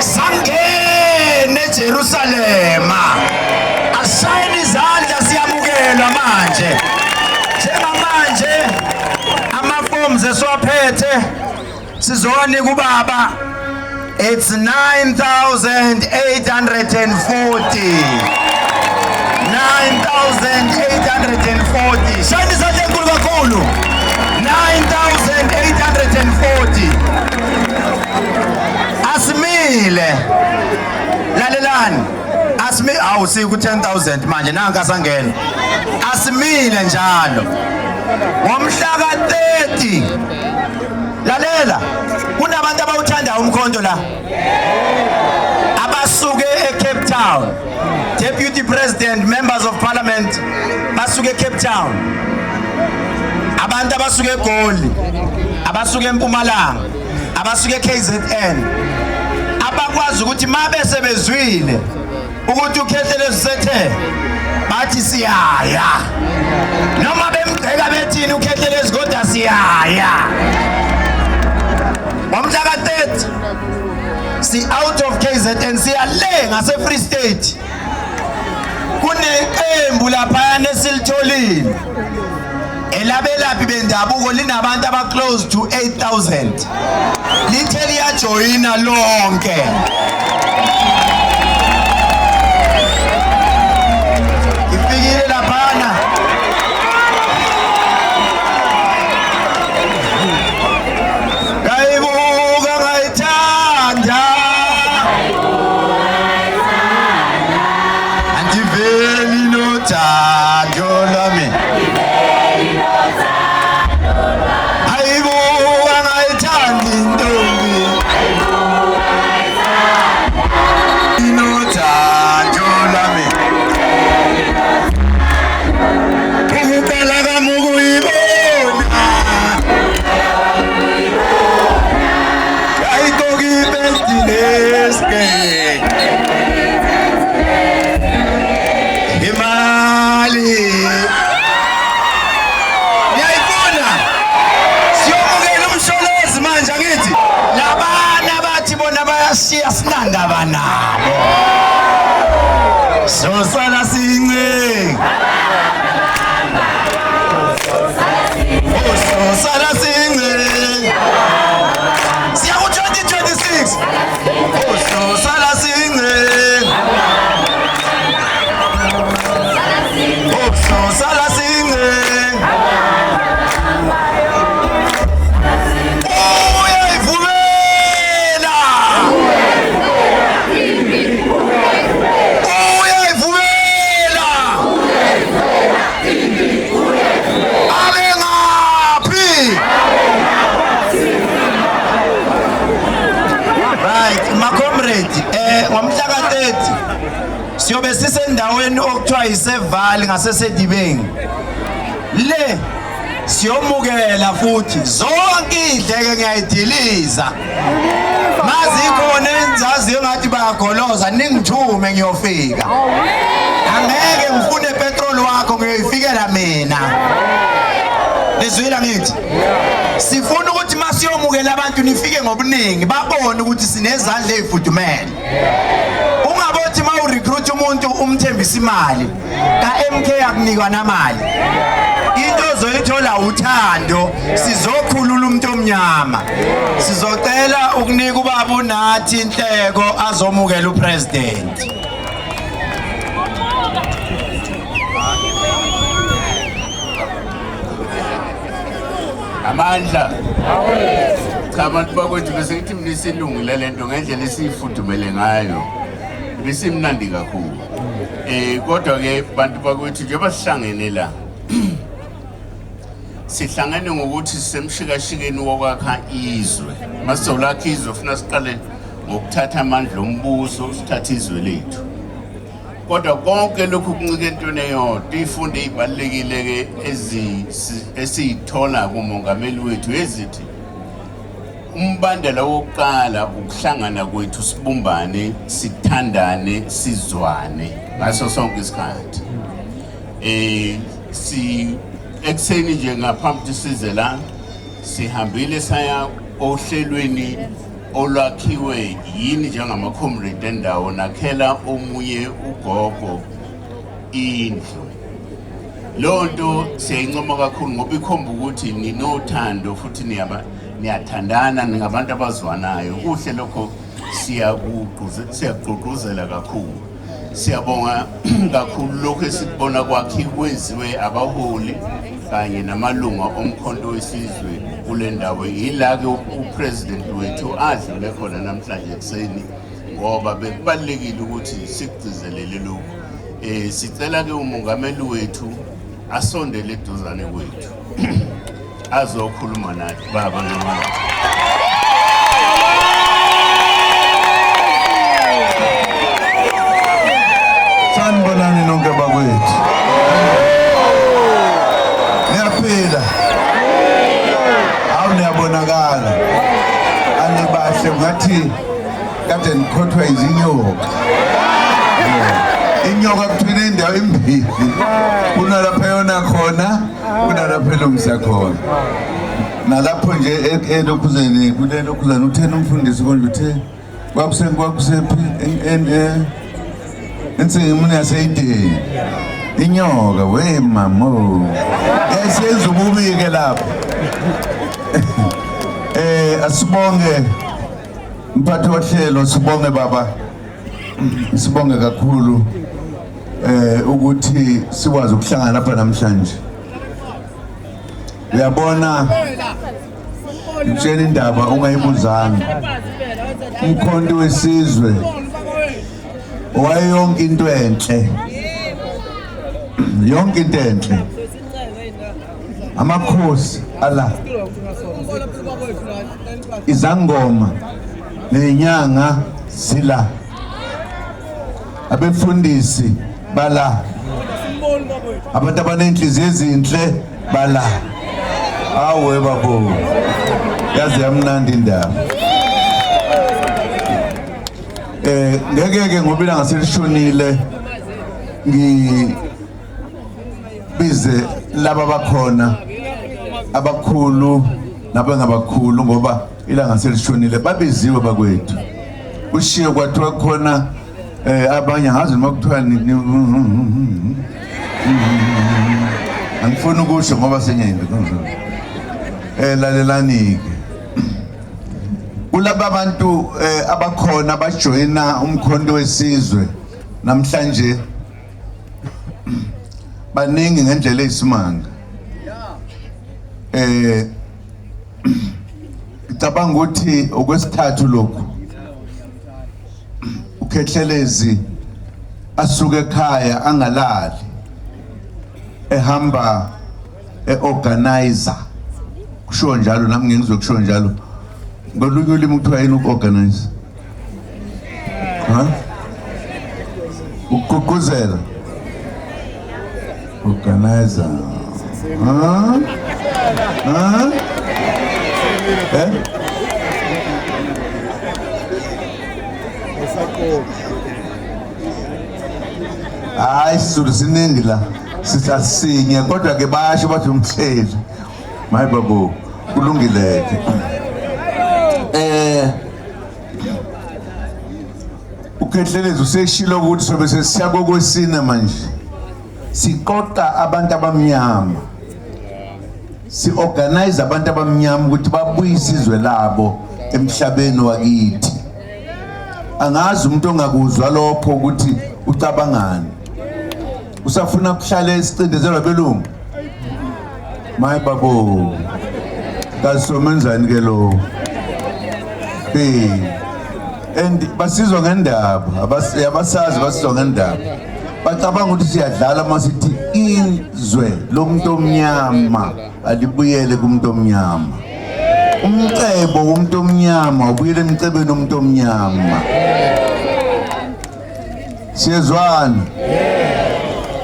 Sangene eJerusalema asayini izandla siyamukelwa manje njengamanje amaforms esiwaphethe sizonika ubaba it's 9,840 9,840 shayini izandla enkulu kakhulu 9,840 Asimile lalelani asimi awusi ku 10,000 manje nanka sangena asimile njalo ngomhla ka 30 lalela kunabantu abawuthanda umkhonto la abasuke eCape Town Deputy President Members of Parliament basuke eCape Town abantu abasuke eGoli abasuke eMpumalanga abasuke eKZN abakwazi ukuthi mabe sebezwile ukuthi ukhethelelo sethe bathi siyaya noma bemgceka bethini ukhethelelo kodwa siyaya ngomhla ka 30 si out of KZN siyale ngase Free State kuneqembu lapha nesilitholile elabelaphi bendabuko linabantu aba close to 8,000 lithe liyajoyina lonke ifikile laphana kayibuka ngayithanda andiveli nothando lwami Siyasinanda banabo sosala since sosala since siya ku 2026 sosala since sosala since ngomhla ka 30 siyobe sisendaweni okuthiwa iSevali ngaseSedibeng le siyomukela futhi zonke idleke ngiyayidiliza mazikhona enzazi engathi bayagoloza ningithume ngiyofika angeke ngifune petrol wakho ngiyoyifikela mina lezwela ngithi sifuna ukuthi masiyomukela abantu nifike ngobuningi babone ukuthi sinezandla ezifudumele ungabothi ma urecruit umuntu umthembisa imali ka MK akunikwa namali into ozoyithola uthando sizokhulula umuntu omnyama sizocela ukunika ubaba uNathi inhleko azomukela upresident amandla cha abantu bakwethu bese ngithi mina isilungile lento ngendlela esifudumele ngayo besimnandi kakhulu kodwa ke bantu bakwethu njengoba sihlangene la sihlangene ngokuthi sisemshikashikeni wokwakha izwe masizolakha izwe ufuna siqale ngokuthatha amandla ombuso sithatha izwe lethu kodwa konke lokhu kuncike entweni eyodwa ifundo ezibalekile ke esiyithola kumongameli wethu ezithi umbandela wokuqala ukuhlangana kwethu sibumbane sithandane sizwane ngaso sonke isikhathi si ekseni nje ngaphambi size la sihambile saya ohlelweni olwakhiwe yini njengama-comrade endawo nakhela omunye ugogo indlu. Leyo nto siyayincoma kakhulu ngoba ikhomba ukuthi ninothando futhi niyathandana, ningabantu abazwanayo. Kuhle lokho, siyagqugquzela kakhulu. Siyabonga kakhulu lokho esikubona kwenziwe abaholi kanye namalunga omkhonto wesizwe kule ndawo. Yila-ke upresident wethu adlule khona namhlanje ekuseni ngoba bekubalulekile ukuthi sikugcizelele lokhu. Sicela-ke umongameli wethu asondele eduzane kwethu azokhuluma nathi baba nomama. Sanibonani nonke bakwethu. Niyaphila. Awu niyabonakala. Anibahle ngathi kade nikhothwa izinyoka. Inyoka kuthina indawo imbili. Kunalapha yona khona, kunalapha elungisa khona. Nalapho nje elokhuzeni kulelokhuzeni uthena umfundisi konje uthe kwakusephi insingimuni yaseyideni inyoka we mamo yasenza ububi-ke lapho. Asibonge mphathi wohlelo, sibonge baba, sibonge kakhulu ukuthi sikwazi ukuhlangana lapha namhlanje. Uyabona utshela indaba ungayibuzanga, umkhonto wesizwe wayonke into enhle, yonke into enhle, amakhosi ala, izangoma nenyanga zila, abefundisi bala, abantu abanenhliziyo ezinhle bala. Awe babo, yazi yamnandi indaba. Ngeke ngoba ilanga selishonile ngibize laba bakhona abakhulu nabangabakhulu ngoba ilanga selishonile babiziwe bakwethu. Ushiye kwathiwa khona abanye ngazi noma kuthiwa angifuni ukusho ngoba senyende lalelani-ke kulaba bantu abakhona bajoyina umkhonto wesizwe namhlanje baningi ngendlela eyisimanga. Ngicabanga ukuthi okwesithathu lokhu uKhehlelezi asuke ekhaya angalali ehamba organizer, kusho njalo nami ngengizwe kusho njalo. Ngolunye ulimi kuthiwa yini uku-organize? Ukugqugquzela, organizer. Hayi isizulu siningi la, sisasinye kodwa ke basho bathi umhleli. Mayi babo, kulungileke. uKhehlelezi useshilo ukuthi sobe sesiya kokwesine manje. Siqoqa abantu abamnyama, si-organize abantu abamnyama ukuthi babuye isizwe labo emhlabeni wakithi. Angazi umuntu ongakuzwa lokho ukuthi ucabangani. Usafuna ukuhlala esicindezelwa belungu? Mayi babo, kasomenzani ke lo? And basizwa ngendaba, abasazi basizwa ngendaba. Bacabanga ukuthi siyadlala masithi izwe lomuntu omnyama alibuyele kumuntu omnyama. Umcebo womuntu omnyama ubuyele emcebeni womuntu omnyama. Siyezwana?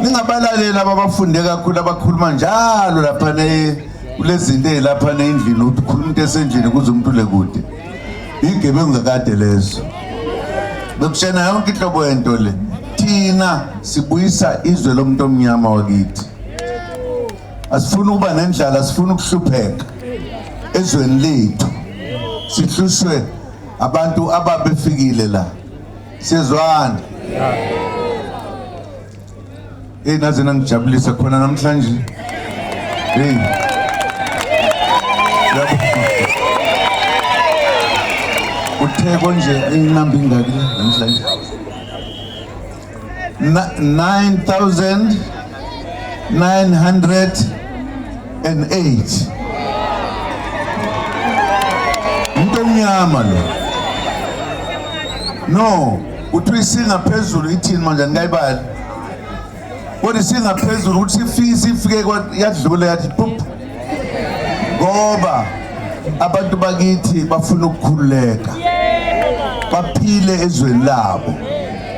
Ningabalalela abafunde kakhulu abakhuluma njalo lapha kulezinto ezilapha endlini ukuthi ukhuluma into esendlini kuze umuntu lekude. Igebengu zakade lezo. Bekushena yonke inhlobo yento le. Thina sibuyisa izwe lomuntu omnyama wakithi. Asifuna ukuba nendlala, asifuna ukuhlupheka ezweni lethu. Sihlushwe abantu ababefikile la sizwana naze nangijabulisa khona namhlanje utheko nje inamba ingaki namhlanje 9,908 umuntu omnyama lo no uthi isingaphezulu ithini manje ngayibali kodwa isingaphezulu uthi sifike yadlula yathi pup ngoba abantu bakithi bafuna ukukhululeka baphile ezweni labo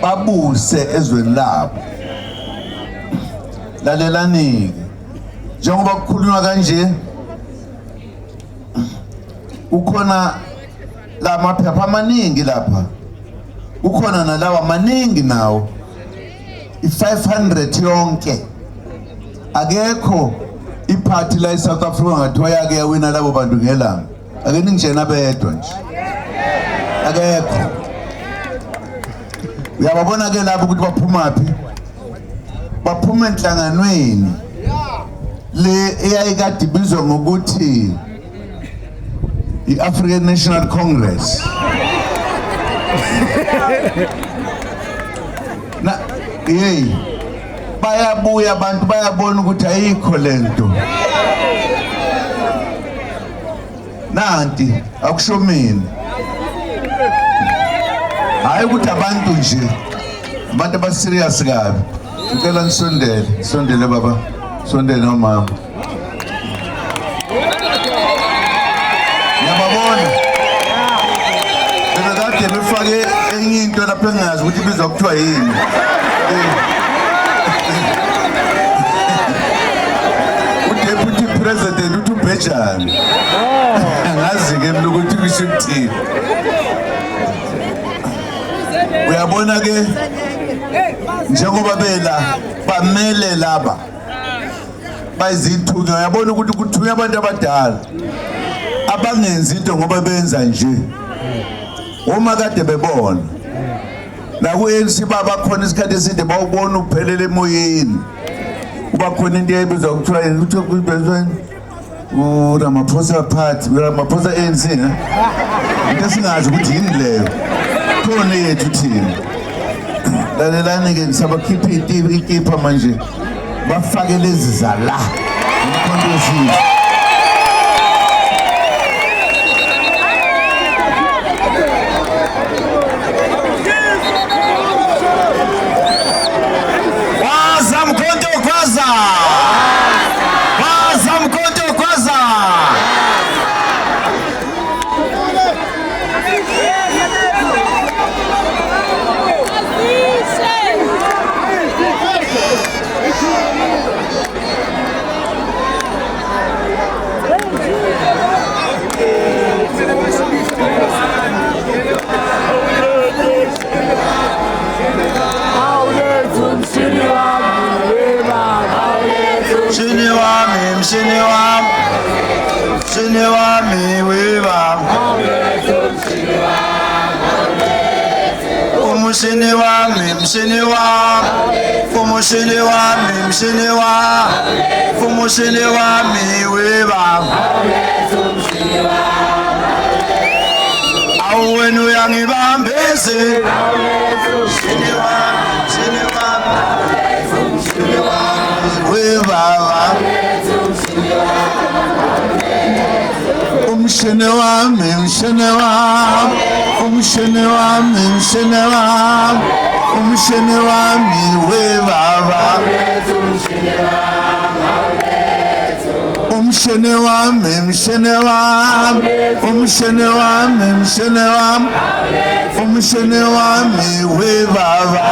babuse ezweni labo lalelani njengoba kukhulunywa kanje ukhona la maphepha amaningi lapha ukhona nalawa maningi nawo i500 yonke akekho iphathi la eSouth Africa ngathiwa yake yawina labo bantu ngelanga ake ningijena bedwa nje akekho uyababona ke lapho ukuthi baphumaphi baphuma enhlanganweni le eyayikade ibizwa ngokuthi i-African National Congress na bayabuya abantu bayabona ukuthi ayikho lento nanti akusho mina hayi ukuthi abantu nje abantu abaserious kabi ngicela nisondele baba sondele nomama yababona bebekade befake enye into lapho engazi ukuthi ibizwa kuthiwa yini uDeputy President uthi uBhejane angazi ke mina ukuthi kusho ukuthini uyabona ke njengoba bela bamele laba bayizithunywa uyabona ukuthi kuthunywa abantu abadala abangenzi into ngoba benza nje uma kade bebona la ku-ANC baba khona isikhathi eside bawubona uphelele emoyeni kuba khona into eyayibizwa kuthiwa ukuthi uRamaphosa Party Ramaphosa ANC into esingazi ukuthi yini leyo khona yethu thina lalelani-ke sabakhipha ikipha manje bafake lezi zala umkhonto wesizwe Mshini wami wiba Umushini wami mshini wami Umushini wami mshini wami Umushini wami wiba Awen uyangibambise Mshini wami wiba Umshini wami, umshini wami, umshini wami, umshini wami, umshini wami, we baba. Umshini wami, umshini wami, umshini wami, umshini wami, umshini wami, we baba.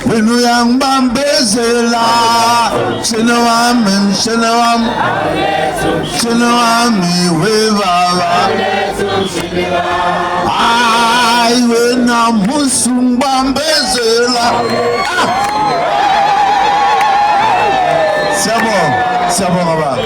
Wenu uyangibambezela mshini wami mshini wami mshini wami we baba hayi wena musu ngibambezela siyabonga baba